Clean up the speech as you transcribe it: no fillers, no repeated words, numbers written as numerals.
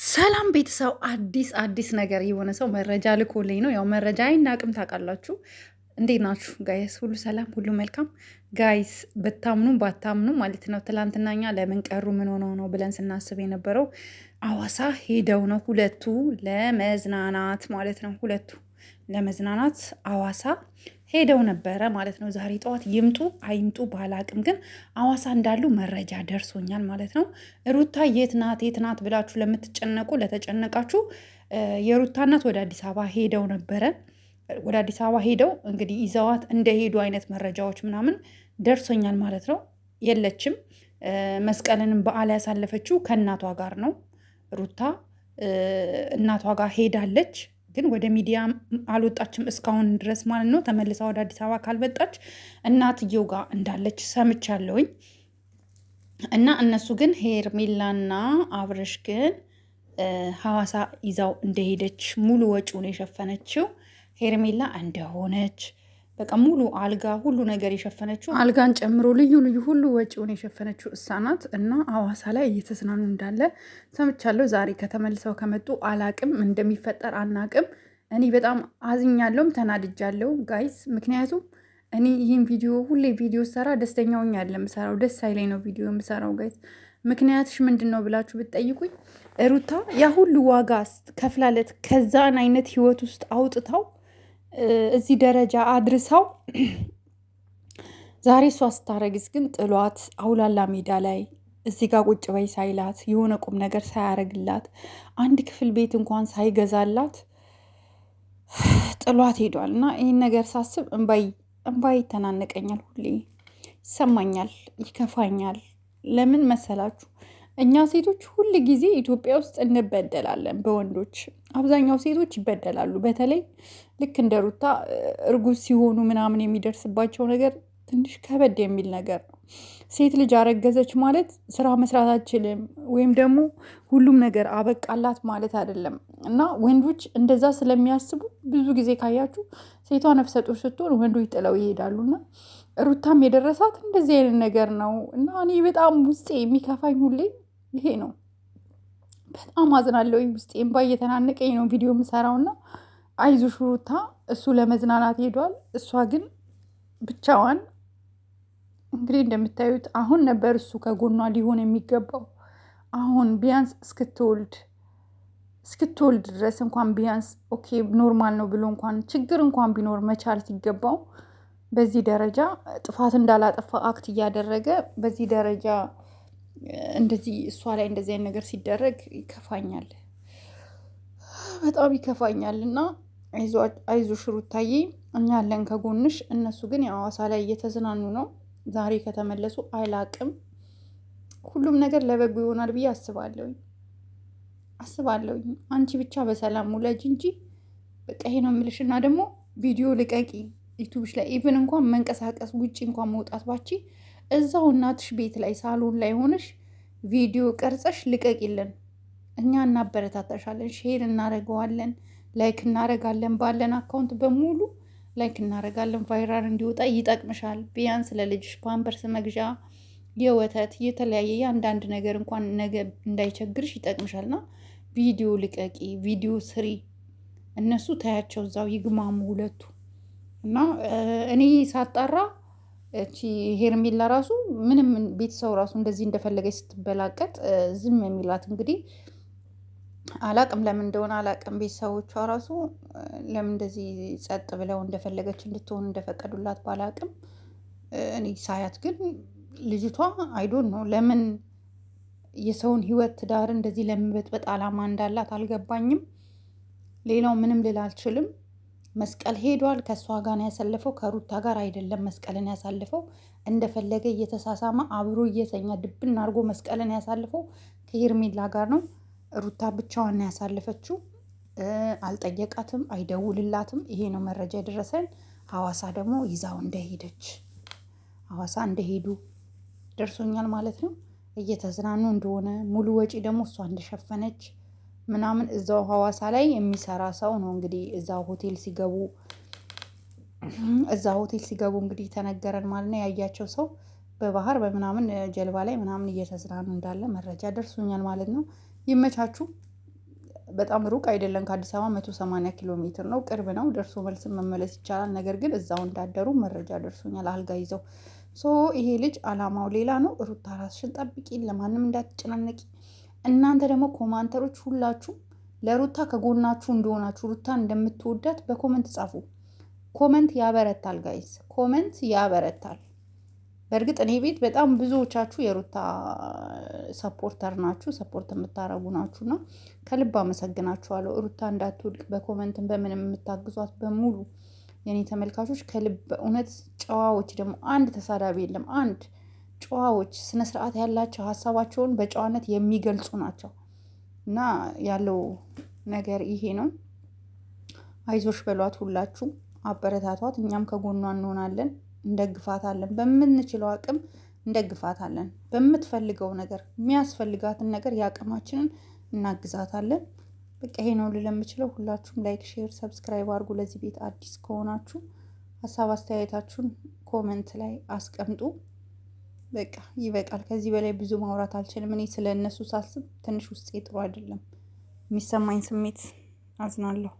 ሰላም ቤተሰብ፣ አዲስ ነገር የሆነ ሰው መረጃ ልኮልኝ ነው። ያው መረጃ አይናቅም ታውቃላችሁ። እንዴት ናችሁ ጋይስ? ሁሉ ሰላም፣ ሁሉ መልካም ጋይስ። ብታምኑ ባታምኑ ማለት ነው ትላንትና እኛ ለምን ቀሩ ምን ሆነው ነው ብለን ስናስብ የነበረው አዋሳ ሄደው ነው ሁለቱ ለመዝናናት ማለት ነው። ሁለቱ ለመዝናናት አዋሳ ሄደው ነበረ ማለት ነው። ዛሬ ጠዋት ይምጡ አይምጡ ባላቅም፣ ግን አዋሳ እንዳሉ መረጃ ደርሶኛል ማለት ነው። ሩታ የት ናት ብላችሁ ለምትጨነቁ ለተጨነቃችሁ፣ የሩታ እናት ወደ አዲስ አበባ ሄደው ነበረ። ወደ አዲስ አበባ ሄደው እንግዲህ ይዘዋት እንደሄዱ አይነት መረጃዎች ምናምን ደርሶኛል ማለት ነው። የለችም። መስቀልንም በዓል ያሳለፈችው ከእናቷ ጋር ነው። ሩታ እናቷ ጋር ሄዳለች፣ ግን ወደ ሚዲያ አልወጣችም እስካሁን ድረስ ማለት ነው። ተመልሳ ወደ አዲስ አበባ ካልመጣች እናትየው ጋር እንዳለች ሰምቻለሁኝ። እና እነሱ ግን ሄርሜላና አብርሽ ግን ሐዋሳ ይዛው እንደሄደች ሙሉ ወጪውን የሸፈነችው ሄርሜላ እንደሆነች፣ በቃ ሙሉ አልጋ ሁሉ ነገር የሸፈነችው አልጋን ጨምሮ ልዩ ልዩ ሁሉ ወጪውን የሸፈነችው እሷ ናት። እና ሐዋሳ ላይ እየተዝናኑ እንዳለ ሰምቻለሁ። ዛሬ ከተመልሰው ከመጡ አላቅም፣ እንደሚፈጠር አናቅም። እኔ በጣም አዝኛለሁም ተናድጃለሁ ጋይስ። ምክንያቱም እኔ ይህን ቪዲዮ ሁሌ ቪዲዮ ሰራ ደስተኛ ሆኜ አይደለም የምሰራው፣ ደስ አይለኝ ነው ቪዲዮ የምሰራው ጋይስ። ምክንያትሽ ምንድን ነው ብላችሁ ብትጠይቁኝ፣ ሩታ ያ ሁሉ ዋጋ ከፍላለት ከዛን አይነት ህይወት ውስጥ አውጥታው እዚህ ደረጃ አድርሰው ዛሬ እሷ ስታረግዝ ግን ጥሏት አውላላ ሜዳ ላይ እዚህ ጋር ቁጭ በይ ሳይላት የሆነ ቁም ነገር ሳያረግላት አንድ ክፍል ቤት እንኳን ሳይገዛላት ጥሏት ሄዷል። እና ይህን ነገር ሳስብ እንባይ ይተናነቀኛል፣ ሁሌ ይሰማኛል፣ ይከፋኛል። ለምን መሰላችሁ? እኛ ሴቶች ሁል ጊዜ ኢትዮጵያ ውስጥ እንበደላለን በወንዶች። አብዛኛው ሴቶች ይበደላሉ። በተለይ ልክ እንደ ሩታ እርጉዝ ሲሆኑ ምናምን የሚደርስባቸው ነገር ትንሽ ከበድ የሚል ነገር ነው። ሴት ልጅ አረገዘች ማለት ስራ መስራት አትችልም፣ ወይም ደግሞ ሁሉም ነገር አበቃላት ማለት አይደለም። እና ወንዶች እንደዛ ስለሚያስቡ ብዙ ጊዜ ካያችሁ ሴቷ ነፍሰ ጡር ስትሆን ወንዶች ጥለው ይሄዳሉና ሩታም የደረሳት እንደዚህ አይነት ነገር ነው። እና እኔ በጣም ውስጤ የሚከፋኝ ሁሌ ይሄ ነው። በጣም አዝናለሁ። ውስጤ እምባ እየተናነቀኝ ነው ቪዲዮ የምሰራውና አይዞሽ ሩታ፣ እሱ ለመዝናናት ሄዷል። እሷ ግን ብቻዋን እንግዲህ እንደምታዩት አሁን ነበር እሱ ከጎኗ ሊሆን የሚገባው። አሁን ቢያንስ እስክትወልድ ድረስ እንኳን ቢያንስ ኦኬ ኖርማል ነው ብሎ እንኳን ችግር እንኳን ቢኖር መቻል ሲገባው በዚህ ደረጃ ጥፋት እንዳላጠፋ አክት እያደረገ በዚህ ደረጃ እንደዚህ እሷ ላይ እንደዚህ አይነት ነገር ሲደረግ ይከፋኛል፣ በጣም ይከፋኛል። እና አይዞሽ ሩታዬ፣ እኛ ያለን ከጎንሽ። እነሱ ግን የሐዋሳ ላይ እየተዝናኑ ነው። ዛሬ ከተመለሱ አላቅም፣ ሁሉም ነገር ለበጎ ይሆናል ብዬ አስባለሁኝ። አንቺ ብቻ በሰላም ውለጅ እንጂ በቃ ይሄ ነው የምልሽ። እና ደግሞ ቪዲዮ ልቀቂ ዩቱብሽ ላይ ኢቭን እንኳን መንቀሳቀስ ውጭ እንኳን መውጣት ባቺ እዛው እናትሽ ቤት ላይ ሳሎን ላይ ሆነሽ ቪዲዮ ቀርጸሽ ልቀቂልን። እኛ እናበረታታሻለን፣ ሼር እናደርገዋለን፣ ላይክ እናደርጋለን። ባለን አካውንት በሙሉ ላይክ እናደርጋለን። ቫይራል እንዲወጣ ይጠቅምሻል። ቢያንስ ለልጅሽ ፓምፐርስ መግዣ፣ የወተት የተለያየ የአንዳንድ ነገር እንኳን ነገ እንዳይቸግርሽ ይጠቅምሻልና ቪዲዮ ልቀቂ፣ ቪዲዮ ስሪ። እነሱ ታያቸው እዛው ይግማሙ ሁለቱ። እና እኔ ሳጣራ እቺ ሄርሜላ ራሱ ምንም ቤተሰቡ ራሱ እንደዚህ እንደፈለገች ስትበላቀጥ ዝም የሚላት እንግዲህ አላቅም፣ ለምን እንደሆነ አላቅም። ቤተሰቦቿ ራሱ ለምን እንደዚህ ጸጥ ብለው እንደፈለገች እንድትሆን እንደፈቀዱላት ባላቅም፣ እኔ ሳያት ግን ልጅቷ አይዶን ነው ለምን የሰውን ህይወት ትዳር እንደዚህ ለመበጥበጥ አላማ እንዳላት አልገባኝም። ሌላው ምንም ልል አልችልም። መስቀል ሄዷል። ከእሷ ጋር ነው ያሳለፈው፣ ከሩታ ጋር አይደለም። መስቀልን ያሳልፈው እንደፈለገ እየተሳሳመ አብሮ እየተኛ ድብን አድርጎ መስቀልን ያሳልፈው ከሄርሜላ ጋር ነው። ሩታ ብቻዋን ነው ያሳለፈችው። አልጠየቃትም፣ አይደውልላትም። ይሄ ነው መረጃ የደረሰን። ሐዋሳ ደግሞ ይዛው እንደሄደች ሐዋሳ እንደሄዱ ደርሶኛል ማለት ነው። እየተዝናኑ እንደሆነ ሙሉ ወጪ ደግሞ እሷ እንደሸፈነች ምናምን እዛው ሐዋሳ ላይ የሚሰራ ሰው ነው እንግዲህ እዛው ሆቴል ሲገቡ እንግዲህ ተነገረን ማለት ነው። ያያቸው ሰው በባህር በምናምን ጀልባ ላይ ምናምን እየተዝናኑ እንዳለ መረጃ ደርሶኛል ማለት ነው። ይመቻችሁ። በጣም ሩቅ አይደለም። ከአዲስ አበባ 180 ኪሎ ሜትር ነው፣ ቅርብ ነው። ደርሶ መልስም መመለስ ይቻላል። ነገር ግን እዛው እንዳደሩ መረጃ ደርሶኛል፣ አልጋ ይዘው። ይሄ ልጅ አላማው ሌላ ነው። ሩታ ራስሽን ጠብቂ፣ ለማንም እንዳትጨናነቂ። እናንተ ደግሞ ኮማንተሮች ሁላችሁ ለሩታ ከጎናችሁ እንደሆናችሁ ሩታን እንደምትወዳት በኮመንት ጻፉ። ኮመንት ያበረታል ጋይስ፣ ኮመንት ያበረታል። በእርግጥ እኔ ቤት በጣም ብዙዎቻችሁ የሩታ ሰፖርተር ናችሁ፣ ሰፖርት የምታረጉ ናችሁ እና ከልብ አመሰግናችኋለሁ። ሩታ እንዳትወድቅ በኮመንትን በምንም የምታግዟት በሙሉ የኔ ተመልካቾች ከልብ እውነት ጨዋዎች፣ ደግሞ አንድ ተሳዳቢ የለም። አንድ ጨዋዎች፣ ስነስርዓት ያላቸው ሀሳባቸውን በጨዋነት የሚገልጹ ናቸው እና ያለው ነገር ይሄ ነው። አይዞሽ በሏት፣ ሁላችሁ አበረታቷት። እኛም ከጎኗ እንሆናለን፣ እንደግፋታለን። በምንችለው አቅም እንደግፋታለን። በምትፈልገው ነገር የሚያስፈልጋትን ነገር የአቅማችንን እናግዛታለን። በቃ ይሄ ነው ልል የምችለው። ሁላችሁም ላይክ፣ ሼር፣ ሰብስክራይብ አድርጉ። ለዚህ ቤት አዲስ ከሆናችሁ ሀሳብ አስተያየታችሁን ኮመንት ላይ አስቀምጡ። በቃ ይበቃል። ከዚህ በላይ ብዙ ማውራት አልችልም። እኔ ስለ እነሱ ሳስብ ትንሽ ውስጤ ጥሩ አይደለም። የሚሰማኝ ስሜት አዝናለሁ።